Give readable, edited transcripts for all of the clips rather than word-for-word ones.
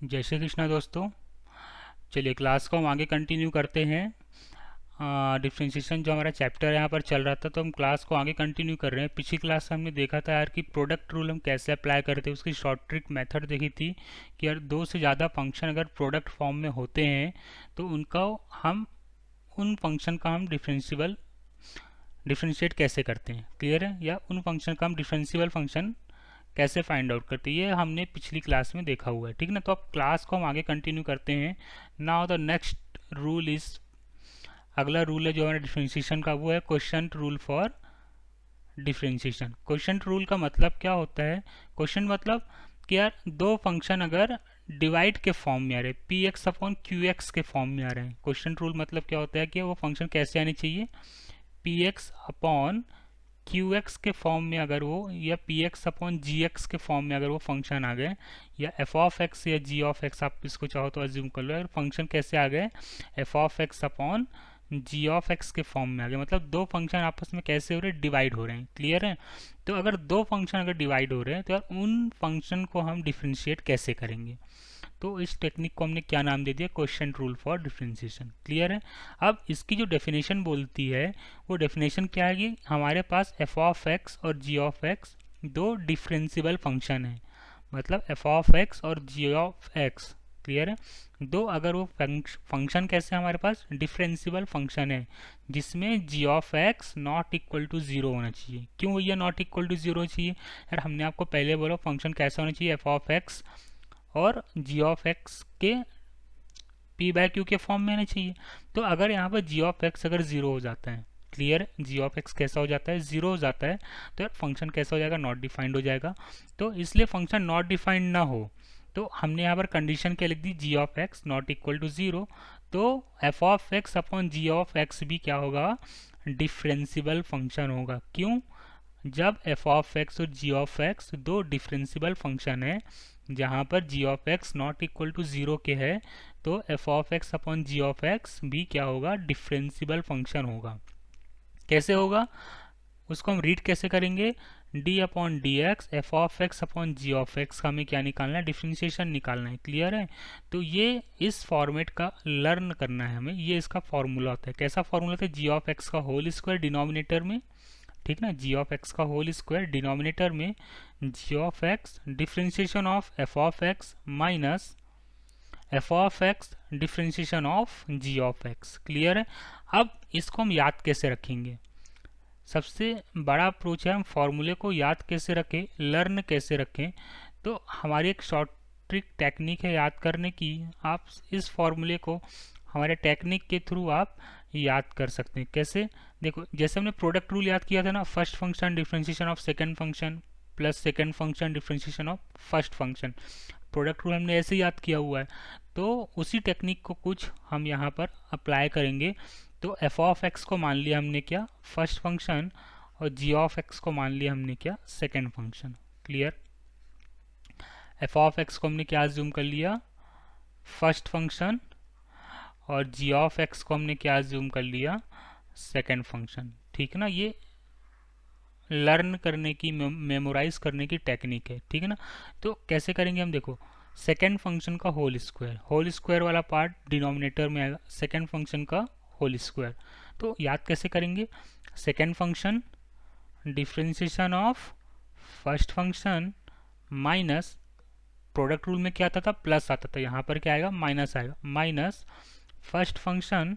जय श्री कृष्णा दोस्तों। चलिए क्लास को हम आगे कंटिन्यू करते हैं। डिफ्रेंशिएशन जो हमारा चैप्टर यहाँ पर चल रहा था, तो हम क्लास को आगे कंटिन्यू कर रहे हैं। पिछली क्लास में हमने देखा था यार कि प्रोडक्ट रूल हम कैसे अप्लाई करते हैं, उसकी शॉर्ट ट्रिक मेथड देखी थी कि यार दो से ज़्यादा फंक्शन अगर प्रोडक्ट फॉर्म में होते हैं तो उनका हम उन फंक्शन का हम डिफ्रेंशिएट कैसे करते हैं, क्लियर है, या उन फंक्शन का हम डिफरेंशिएबल फंक्शन कैसे फाइंड आउट करते हैं, ये हमने पिछली क्लास में देखा हुआ है। ठीक ना, तो अब क्लास को हम आगे कंटिन्यू करते हैं। Now the next rule is, अगला रूल है जो हमारा डिफरेंशिएशन का, वो है question rule for differentiation. Question rule का मतलब क्या होता है? क्वेश्चन मतलब कि यार दो फंक्शन अगर डिवाइड के फॉर्म में आ रहे हैं, P x upon Q x के फॉर्म में आ रहे हैं, क्वेश्चन रूल मतलब क्या होता है कि वो फंक्शन कैसे आने चाहिए, P x upon Q x के फॉर्म में अगर वो, या पी एक्स अपॉन जी एक्स के फॉर्म में अगर वो फंक्शन आ गए, या एफ ऑफ एक्स या जी ऑफ एक्स, आप इसको चाहो तो अज्यूम कर लो, अगर फंक्शन कैसे आ गए, f of x upon g of x के फॉर्म में आ गए, मतलब दो फंक्शन आपस में कैसे हो रहे हैं, डिवाइड हो रहे हैं, क्लियर है। तो अगर दो फंक्शन अगर डिवाइड हो रहे हैं तो यार उन फंक्शन को हम डिफ्रेंशिएट कैसे करेंगे, तो इस टेक्निक को हमने क्या नाम दे दिया, question rule for differentiation, clear है। अब इसकी जो डेफिनेशन बोलती है, वो डेफिनेशन क्या है कि हमारे पास एफ ऑफ एक्स और जी ऑफ एक्स दो डिफरेंशिएबल फंक्शन है, मतलब एफ ऑफ एक्स और जी ऑफ एक्स, क्लियर है। दो अगर वो फंक्शन कैसे हमारे पास डिफरेंशिएबल फंक्शन है जिसमें g of x not equal to zero होना चाहिए। क्यों भैया नॉट इक्वल टू जीरो चाहिए? यार हमने आपको पहले बोला फंक्शन कैसा होना चाहिए, एफ ऑफ एक्स और जी ऑफ एक्स के पी बाय क्यू के फॉर्म में आना चाहिए। तो अगर यहाँ पर जी ऑफ एक्स अगर जीरो हो जाता है, क्लियर, जी ऑफ एक्स कैसा हो जाता है, जीरो हो जाता है, तो यार फंक्शन कैसा हो जाएगा, नॉट डिफाइंड हो जाएगा। तो इसलिए फंक्शन नॉट डिफाइंड ना हो, तो हमने यहाँ पर कंडीशन क्या लिख दी, g of x not equal to zero. तो f of x upon g of x भी क्या होगा, डिफरेंशिएबल फंक्शन होगा। क्यों? जब एफ ऑफ एक्स और जी ऑफ एक्स दो डिफरेंशिएबल फंक्शन है जहाँ पर g of x not equal to zero के है, तो f of x upon g of x भी क्या होगा, डिफरेंशिएबल फंक्शन होगा। कैसे होगा, उसको हम रीड कैसे करेंगे, d upon d x f of x upon g of x का हमें क्या निकालना है, डिफरेंशिएशन निकालना है, क्लियर है। तो ये इस फॉर्मेट का लर्न करना है हमें, ये इसका फॉर्मूला होता है। कैसा फॉर्मूला होता है, जी ऑफ एक्स का होल स्क्वायर डिनोमिनेटर में, ठीक ना, जी ऑफ एक्स का होल स्क्वायर डिनोमिनेटर में, g of x differentiation of f of x minus f of x differentiation of g of x, clear है। अब इसको हम याद कैसे रखेंगे, सबसे बड़ा अप्रोच है हम फॉर्मूले को याद कैसे रखें, लर्न कैसे रखें। तो हमारी एक शॉर्ट ट्रिक टेक्निक है याद करने की, आप इस फॉर्मूले को हमारे टेक्निक के थ्रू आप याद कर सकते हैं। कैसे, देखो जैसे हमने प्रोडक्ट रूल याद किया था ना, first function differentiation of second function plus second function differentiation of first function, product rule हमने ऐसे याद किया हुआ है। तो उसी टेक्निक को कुछ हम यहाँ पर अप्लाई करेंगे। तो एफ ऑफ एक्स को मान लिया हमने क्या, फर्स्ट फंक्शन, और जी ऑफ एक्स को मान लिया हमने क्या, second function, clear. F of x को हमने क्या अज्यूम कर लिया, फर्स्ट फंक्शन, और जी ऑफ एक्स को हमने क्या अज्यूम कर लिया, सेकंड फंक्शन, ठीक है ना। ये लर्न करने की, मेमोराइज करने की टेक्निक है, ठीक है ना। तो कैसे करेंगे हम, देखो सेकेंड फंक्शन का होल स्क्वायर वाला पार्ट डिनोमिनेटर में आएगा, सेकेंड फंक्शन का होल स्क्वायर। तो याद कैसे करेंगे, second function differentiation of first function minus, product rule में क्या आता था, प्लस आता था, यहाँ पर क्या आएगा, माइनस आएगा, minus first function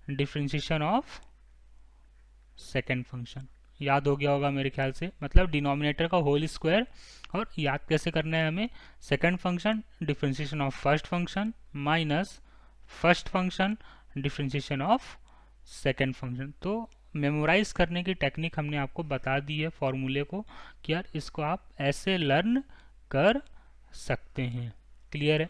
differentiation of second function. याद हो गया होगा मेरे ख्याल से, मतलब डिनोमिनेटर का होल स्क्वायर। और याद कैसे करना है हमें, second function differentiation of first function minus first function differentiation of second function. तो मेमोराइज करने की टेक्निक हमने आपको बता दी है फॉर्मूले को, कि यार इसको आप ऐसे लर्न कर सकते हैं, क्लियर है।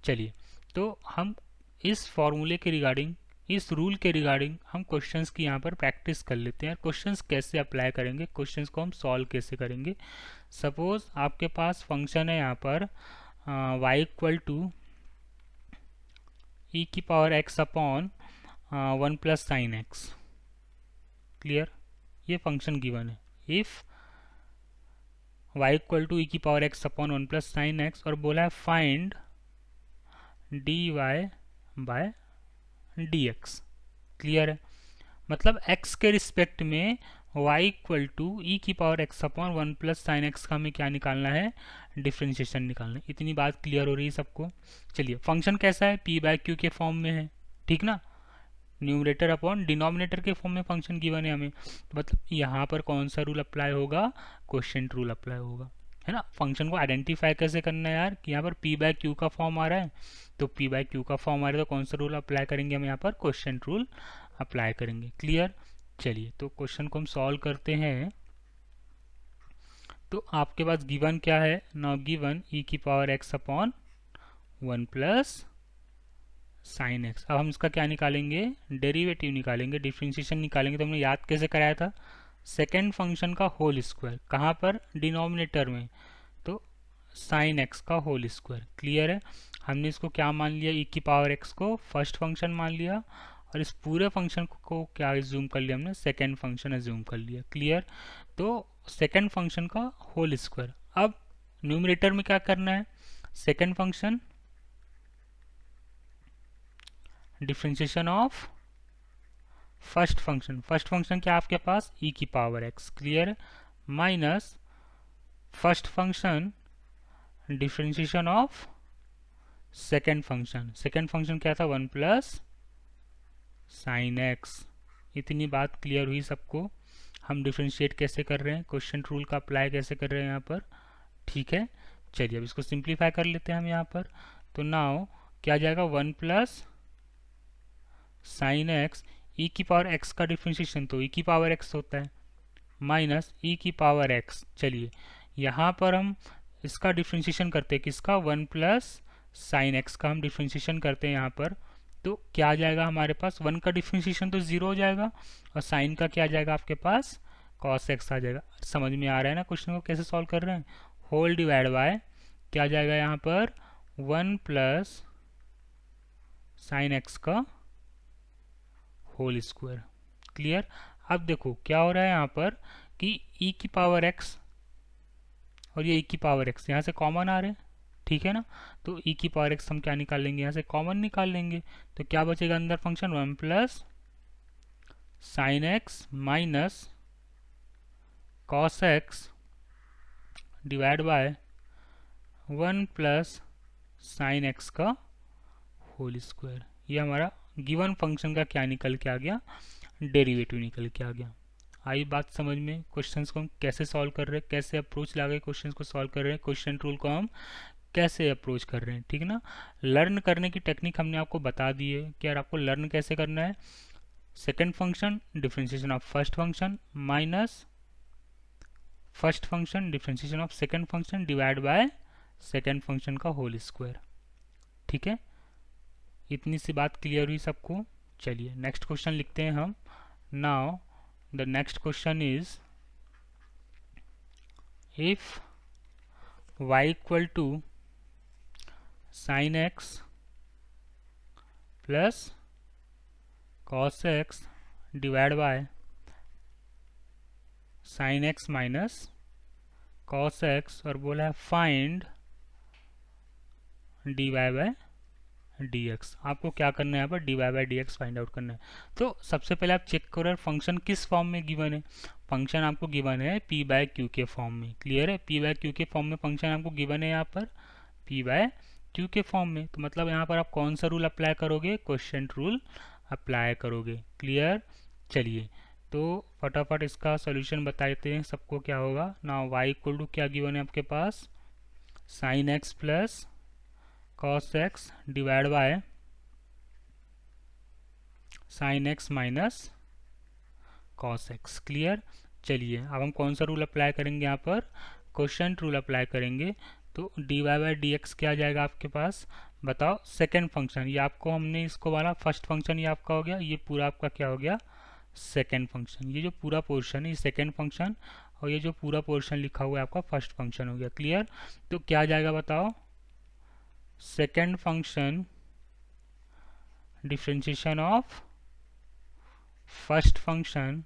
चलिए, तो हम इस फॉर्मूले के रिगार्डिंग, इस रूल के रिगार्डिंग हम क्वेश्चंस की यहाँ पर प्रैक्टिस कर लेते हैं। क्वेश्चंस कैसे अप्लाई करेंगे, क्वेश्चंस को हम सॉल्व कैसे करेंगे। सपोज आपके पास फंक्शन है यहाँ पर y इक्वल टू ई की power x upon 1 plus sine x, clear, ये फंक्शन गिवन है। If y equal to e की power x upon 1 plus sine x, और बोला है find d y by d x. Clear है? मतलब x के रिस्पेक्ट में y इक्वल टू ई की power x upon 1 plus sine x का हमें क्या निकालना है, डिफ्रेंशिएशन निकालना है। इतनी बात क्लियर हो रही है सबको? चलिए, फंक्शन कैसा है, p बाय क्यू के फॉर्म में है, ठीक ना, न्यूमरेटर अपॉन डिनोमिनेटर के फॉर्म में फंक्शन गिवन है हमें। तो मतलब यहाँ पर कौन सा रूल अप्लाई होगा, क्वोशिएंट रूल अप्लाई होगा, है ना। फंक्शन को आइडेंटिफाई कैसे करना है यार, कि यहाँ पर p बाय क्यू का फॉर्म आ रहा है, तो p बाय क्यू का फॉर्म आ रहा है, तो कौन सा रूल अप्लाई करेंगे हम यहाँ पर, क्वोशिएंट रूल अप्लाई करेंगे। क्लियर? चलिए, तो क्वेश्चन को हम सॉल्व करते हैं। तो आपके पास गिवन क्या है, नाउ गिवन ई की power x upon 1 plus sine x. अब हम इसका क्या निकालेंगे, डेरिवेटिव निकालेंगे, डिफरेंशिएशन निकालेंगे। तो हमने याद कैसे कराया था, सेकेंड फंक्शन का होल स्क्वायर, कहाँ पर, डिनोमिनेटर में, तो साइन एक्स का होल स्क्वायर। क्लियर है? हमने इसको क्या मान लिया, ई की पावर एक्स को फर्स्ट फंक्शन मान लिया, और इस पूरे फंक्शन को क्या एज्यूम कर लिया हमने, सेकेंड फंक्शन एज्यूम कर लिया। क्लियर? तो सेकेंड फंक्शन का होल स्क्वायर। अब न्यूमरेटर में क्या करना है, second function differentiation of first function. First function क्या आपके पास, ई की power x. Clear? Minus first function differentiation of second function. Second function क्या था, 1 प्लस साइन एक्स। इतनी बात क्लियर हुई सबको? हम डिफ्रेंशिएट कैसे कर रहे हैं, क्वोशिएंट रूल का अप्लाई कैसे कर रहे हैं यहाँ पर, ठीक है। चलिए, अब इसको सिंप्लीफाई कर लेते हैं हम यहाँ पर। तो नाउ क्या जाएगा, 1 प्लस साइन एक्स, ई की पावर एक्स का डिफ्रेंशिएशन तो ई की पावर एक्स होता है, माइनस ई की पावर एक्स। चलिए, यहाँ पर हम इसका डिफ्रेंशिएशन करते हैं, किसका, 1 प्लस साइन एक्स का हम डिफ्रेंशिएशन करते हैं यहाँ पर। तो क्या आ जाएगा हमारे पास, 1 का डिफ्रेंशिएशन तो 0 हो जाएगा, और साइन का क्या आ जाएगा आपके पास, कॉस एक्स आ जाएगा। समझ में आ रहा है ना क्वेश्चन को कैसे सॉल्व कर रहे हैं, होल डिवाइड बाय क्या आ जाएगा यहाँ पर, 1 प्लस साइन एक्स का होल स्क्वायर। क्लियर? अब देखो क्या हो रहा है यहाँ पर, कि ई की पावर एक्स और ये ई की पावर एक्स यहाँ से कॉमन आ रहे हैं, ठीक है ना। तो ई की पावर एक्स हम क्या निकाल लेंगे, यहाँ से कॉमन निकाल लेंगे। तो क्या बचेगा अंदर function, 1 plus sine x minus cos x divide bye 1 plus sine x का होल स्क्वायर। ये हमारा गिवन फंक्शन का क्या निकल के आ गया, डेरिवेटिव निकल के आ गया। आई बात समझ में, क्वेश्चंस को हम कैसे सॉल्व कर रहे हैं, कैसे अप्रोच ला के क्वेश्चंस को सॉल्व कर रहे हैं, क्वेश्चन रूल को हम कैसे अप्रोच कर रहे हैं, ठीक ना। लर्न करने की टेक्निक हमने आपको बता दी है कि यार आपको लर्न कैसे करना है, second function differentiation of first function minus first function differentiation of second function divide by second function का होल स्क्वायर, ठीक है। इतनी सी बात क्लियर हुई सबको? चलिए नेक्स्ट क्वेश्चन लिखते हैं हम। Now the next question is, if y equal to sine x plus cos x divide by sine x minus cos x, और बोला है find d y by d x. आपको क्या करना है यहाँ पर, d y by d x find out करना है। तो सबसे पहले आप चेक करो फंक्शन किस फॉर्म में गिवन है। फंक्शन आपको गिवन है पी बाय क्यू के फॉर्म में। क्लियर है? पी बाय क्यू के फॉर्म में फंक्शन आपको गिवन है यहाँ पर, पी बाय क्यू के फॉर्म में। तो मतलब यहाँ पर आप कौन सा रूल अप्लाई करोगे, क्वोशिएंट रूल अप्लाई करोगे। क्लियर? चलिए, तो फटाफट इसका सोल्यूशन बता देते हैं सबको क्या होगा ना। वाई इक्वल टू क्या गिवन है आपके पास, sine x plus cos x divide by sine x minus cos x. Clear? चलिए, अब हम कौन सा रूल अप्लाई करेंगे यहाँ पर, क्वोशिएंट रूल अप्लाई करेंगे। तो d y by d x क्या आ जाएगा आपके पास, बताओ, सेकेंड फंक्शन। ये आपको हमने इसको वाला फर्स्ट फंक्शन ये आपका हो गया, ये पूरा आपका क्या हो गया, सेकेंड फंक्शन। ये जो पूरा पोर्शन है ये सेकेंड फंक्शन, और ये जो पूरा पोर्शन लिखा हुआ है आपका फर्स्ट फंक्शन हो गया। क्लियर? तो क्या आ जाएगा बताओ, second function differentiation of first function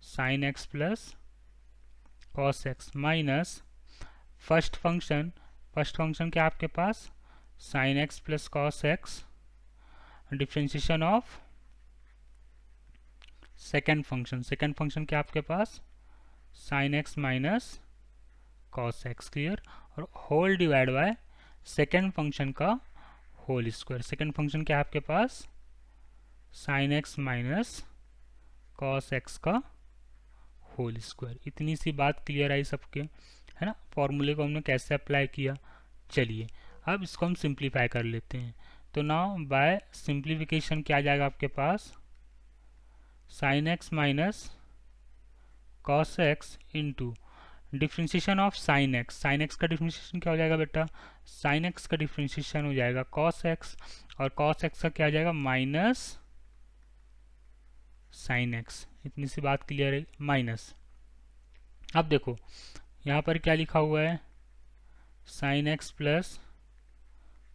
sine x plus cos x minus first function क्या आपके पास, sine x plus cos x, differentiation of second function, second function क्या आपके पास, sine x minus cos x, clear, और whole divide by second function का whole square. Second function क्या है आपके पास, sine x minus cos x का होल स्क्वायर। इतनी सी बात क्लियर आई सबके, है ना। फॉर्मूले को हमने कैसे अप्लाई किया, चलिए अब इसको हम सिंप्लीफाई कर लेते हैं। तो नाउ बाय सिंप्लीफिकेशन क्या आ जाएगा आपके पास, sine x minus cos x into differentiation of sine x. Sine x का डिफ्रेंशिएशन क्या हो जाएगा बेटा, साइन एक्स का डिफ्रेंशिएशन हो जाएगा कॉस एक्स, और कॉस एक्स का क्या आ जाएगा, माइनस साइन एक्स। इतनी सी बात क्लियर है, माइनस। अब देखो यहाँ पर क्या लिखा हुआ है, sign x plus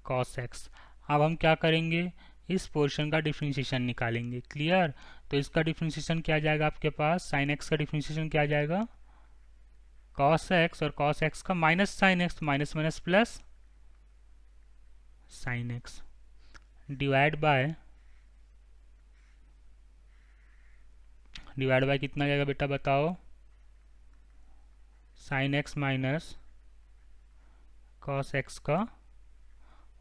cos x. अब हम क्या करेंगे, इस पोर्शन का डिफ्रेंशिएशन निकालेंगे, क्लियर। तो इसका डिफ्रेंशिएशन क्या आ जाएगा आपके पास, साइन एक्स का डिफ्रेंशिएशन क्या आ जाएगा, कॉस एक्स, और कॉस एक्स का minus sine x, minus minus plus sine x, divide bye कितना आ जाएगा बेटा बताओ, sign x minus cos x का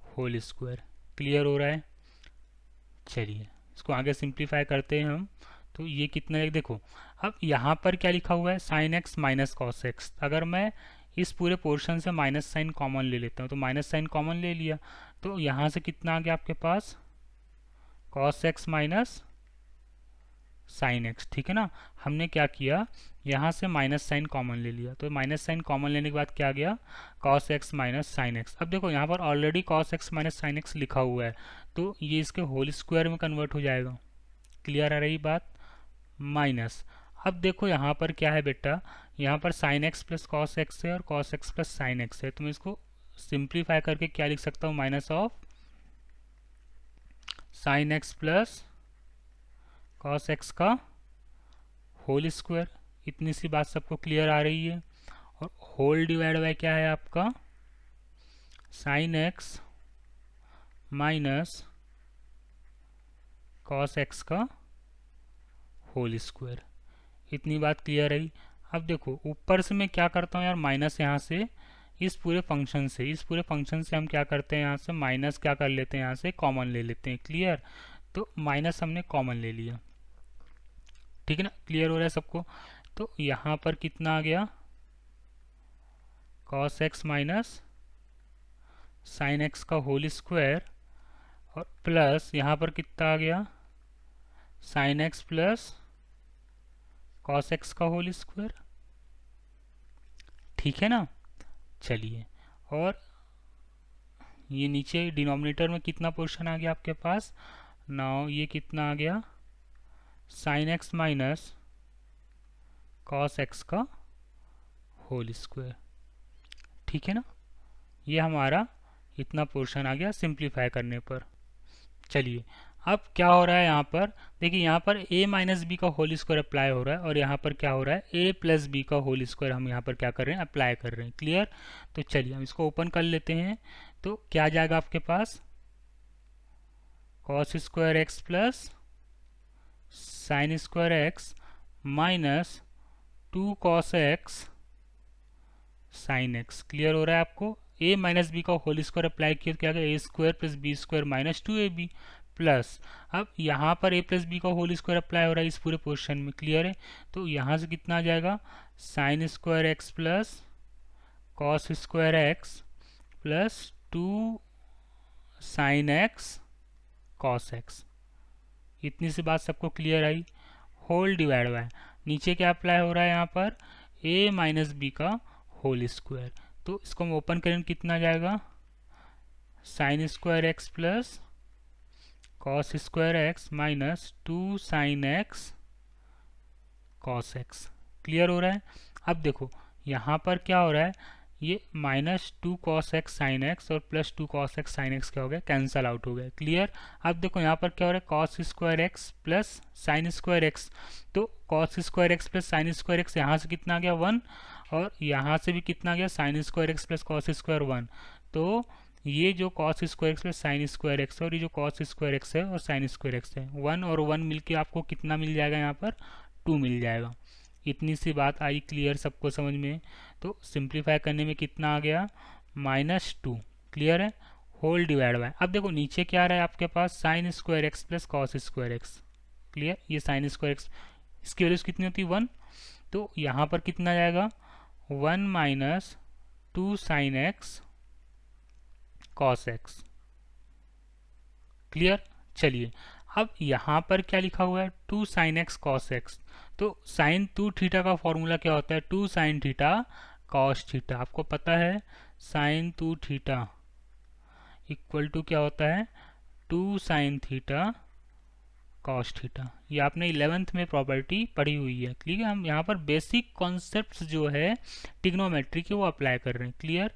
होल स्क्वायर। क्लियर हो रहा है, चलिए इसको आगे सिंप्लीफाई करते हैं हम। तो ये कितना है देखो, अब यहाँ पर क्या लिखा हुआ है, sign x minus cos x. अगर मैं इस पूरे पोर्शन से माइनस साइन कॉमन ले लेता हूँ, तो माइनस साइन कॉमन ले लिया, तो यहाँ से कितना आ गया आपके पास, cos x minus sine x, ठीक है ना। हमने क्या किया, यहाँ से माइनस साइन कॉमन ले लिया, तो माइनस साइन कॉमन लेने के बाद क्या आ गया, cos x minus sine x. अब देखो यहाँ पर already cos x minus sine x लिखा हुआ है, तो ये इसके होल स्क्वायर में कन्वर्ट हो जाएगा। क्लियर आ रही बात, माइनस। अब देखो यहाँ पर क्या है बेटा, यहाँ पर sign x plus cos x है और cos x plus sine x है, तो मैं इसको सिंप्लीफाई करके क्या लिख सकता हूँ, minus of sine x plus cos x का होल स्क्वायर। इतनी सी बात सबको क्लियर आ रही है। और होल डिवाइड बाय क्या है आपका, sign x minus cos x का होल स्क्वायर। इतनी बात क्लियर रही। अब देखो ऊपर से मैं क्या करता हूँ यार, माइनस यहाँ से इस पूरे फंक्शन से हम क्या करते हैं, यहाँ से माइनस क्या कर लेते हैं, यहाँ से कॉमन ले लेते हैं, क्लियर। तो माइनस हमने कॉमन ले लिया, ठीक है ना, क्लियर हो रहा है सबको। तो यहाँ पर कितना आ गया, cos x minus sine x का होल स्क्वायर, और प्लस यहाँ पर कितना आ गया, sign x plus cos x का होल स्क्वायर, ठीक है ना। चलिए, और ये नीचे डिनोमिनेटर में कितना पोर्शन आ गया आपके पास, नाउ ये कितना आ गया, sign x minus cos x का होल स्क्वायर, ठीक है ना। ये हमारा इतना पोर्शन आ गया सिंप्लीफाई करने पर। चलिए अब क्या हो रहा है यहाँ पर, देखिए यहाँ पर a माइनस बी का होल स्क्वायर अप्लाई हो रहा है, और यहाँ पर क्या हो रहा है, a प्लस बी का होल स्क्वायर हम यहाँ पर क्या कर रहे हैं, अप्लाई कर रहे हैं, क्लियर। तो चलिए हम इसको ओपन कर लेते हैं। तो क्या आ जाएगा आपके पास, cos square x plus sine square x minus 2 cos x sine x. Clear हो रहा है आपको, a माइनस बी का होल स्क्वायर अप्लाई किया तो क्या आ गया, a square plus b square minus 2ab plus, अब यहाँ पर a प्लस बी का होल स्क्वायर अप्लाई हो रहा है इस पूरे पोर्शन में, क्लियर है। तो यहाँ से कितना आ जाएगा, sine square x plus cos square x plus 2 sine x cos x. इतनी सी बात सबको क्लियर आई। होल डिवाइड बाय नीचे क्या अप्लाई हो रहा है यहाँ पर, a माइनस बी का होल स्क्वायर। तो इसको हम ओपन करें कितना आ जाएगा, sine square x plus cos square x minus 2 sine x cos x. Clear हो रहा है। अब देखो यहाँ पर क्या हो रहा है, ये minus 2 cos x sine x और plus 2 cos x sine x क्या हो गया, कैंसल आउट हो गया, क्लियर। अब देखो यहाँ पर क्या हो रहा है, cos square x plus sine square x, तो cos square x plus sine square x यहाँ से कितना आ गया 1, और यहाँ से भी कितना आ गया, sign square x plus cos square 1। तो ये जो cos square x plus sine square x है और ये जो कॉस स्क्वायर एक्स है और साइन स्क्वायर एक्स है, 1 और 1 मिलके आपको कितना मिल जाएगा, यहाँ पर 2 मिल जाएगा। इतनी सी बात आई क्लियर सबको समझ में? तो सिंप्लीफाई करने में कितना आ गया, -2। क्लियर है? होल डिवाइड बाय, अब देखो नीचे क्या आ रहा है आपके पास, sine square x plus cos square x. Clear? ये साइन स्क्वायर एक्स, इसकी वैल्यूज कितनी होती है, 1। तो यहाँ पर कितना जाएगा, 1 minus 2 sine x cos x. Clear? चलिए अब यहाँ पर क्या लिखा हुआ है, 2 साइन एक्स कॉस एक्स। तो साइन 2 थीटा का फॉर्मूला क्या होता है, 2 साइन थीटा कॉस थीटा। आपको पता है साइन 2 थीटा इक्वल टू क्या होता है, 2 साइन थीटा कॉस थीटा। ये आपने 11th में प्रॉपर्टी पढ़ी हुई है। क्लियर? हम यहाँ पर बेसिक कॉन्सेप्ट्स जो है टिग्नोमेट्री के वो अप्लाई कर रहे हैं। क्लियर?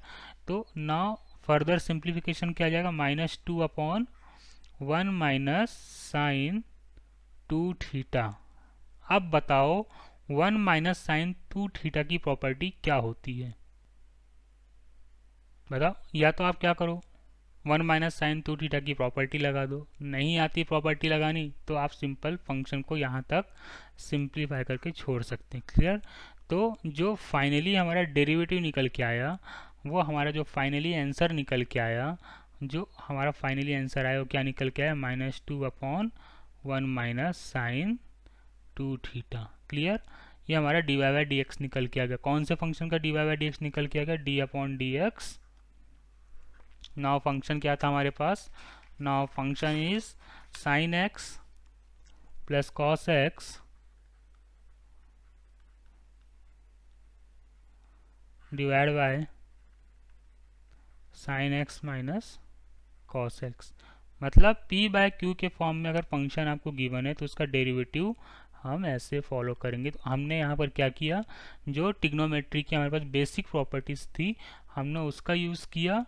तो नाउ फर्दर सिंप्लीफिकेशन क्या आ जाएगा, -2/1 माइनस साइन 2 थीटा। अब बताओ 1 माइनस साइन 2 थीटा की प्रॉपर्टी क्या होती है, बताओ। या तो आप क्या करो, 1 माइनस साइन 2 थीटा की प्रॉपर्टी लगा दो, नहीं आती प्रॉपर्टी लगानी तो आप सिंपल फंक्शन को यहाँ तक सिंप्लीफाई करके छोड़ सकते हैं। क्लियर? तो जो फाइनली हमारा डेरिवेटिव निकल के आया, वो हमारा जो फाइनली आंसर निकल के आया, जो हमारा फाइनली आंसर आया वो क्या निकल के आया, -2/1 माइनस साइन 2 थीटा। क्लियर? ये हमारा dy/dx निकल के आ गया। कौन से फंक्शन का dy/dx निकल के आ गया, d/dx। नाउ फंक्शन क्या था हमारे पास, now function is sine x plus cos x divide by sine x minus cos x. मतलब p/q के फॉर्म में अगर फंक्शन आपको गिवन है तो उसका डेरिवेटिव हम ऐसे फॉलो करेंगे। तो हमने यहाँ पर क्या किया, जो टिग्नोमेट्री की हमारे पास बेसिक प्रॉपर्टीज थी हमने उसका यूज़ किया,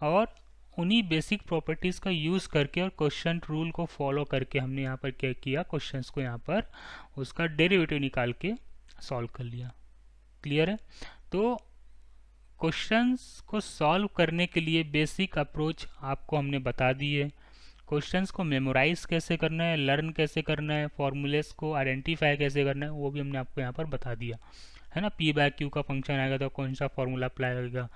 और उन्हीं बेसिक प्रॉपर्टीज़ का यूज़ करके और क्वेश्चन रूल को फॉलो करके हमने यहाँ पर क्या किया, क्वेश्चंस को यहाँ पर उसका डेरिवेटिव निकाल के सॉल्व कर लिया। क्लियर है? तो क्वेश्चंस को सॉल्व करने के लिए बेसिक अप्रोच आपको हमने बता दी है। क्वेश्चंस को मेमोराइज कैसे करना है, लर्न कैसे करना है, फॉर्मूलेस को आइडेंटिफाई कैसे करना है, वो भी हमने आपको यहाँ पर बता दिया है ना। p/q का फंक्शन आएगा तो कौन सा फॉर्मूला अप्लाई होगा,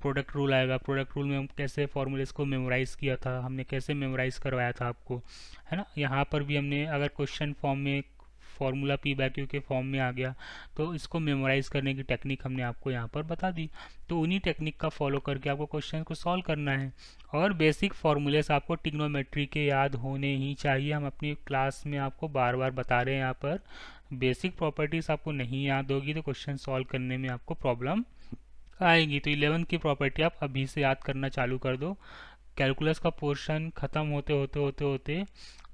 प्रोडक्ट रूल आएगा, प्रोडक्ट रूल में हम कैसे फॉर्मूलेस को मेमोराइज किया था, हमने कैसे मेमोराइज करवाया था आपको, है ना। यहाँ पर भी हमने अगर क्वेश्चन फॉर्म में फॉर्मूला p/q के फॉर्म में आ गया तो इसको मेमोराइज करने की टेक्निक हमने आपको यहाँ पर बता दी। तो उन्हीं टेक्निक का फॉलो करके आपको क्वेश्चन को सॉल्व करना है। और बेसिक फॉर्मूलेस आपको टिग्नोमेट्री के याद होने ही चाहिए। हम अपनी क्लास में आपको बार बार बता रहे हैं, यहाँ पर बेसिक प्रॉपर्टीज आपको नहीं याद होगी तो क्वेश्चन सॉल्व करने में आपको प्रॉब्लम आएगी। तो 11th की प्रॉपर्टी आप अभी से याद करना चालू कर दो। कैलकुलस का पोर्शन ख़त्म होते होते होते होते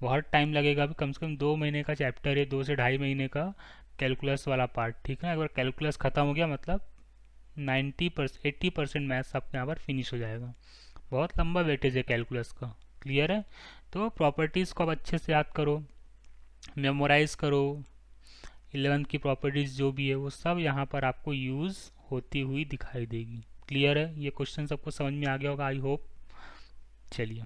बहुत टाइम लगेगा, अभी कम से कम 2 महीने का चैप्टर है, 2 से 2.5 महीने का कैलकुलस वाला पार्ट। ठीक है, अगर कैलकुलस ख़त्म हो गया मतलब 80% मैथ्स आपके यहाँ पर फिनिश हो जाएगा। बहुत लंबा वेटेज है कैलकुलस का। क्लियर है? तो प्रॉपर्टीज़ को आप अच्छे से याद करो, मेमोराइज करो। 11th की प्रॉपर्टीज़ जो भी है वो सब यहाँ पर आपको यूज़ होती हुई दिखाई देगी। क्लियर है? ये क्वेश्चन सबको समझ में आ गया होगा आई होप। चलिए।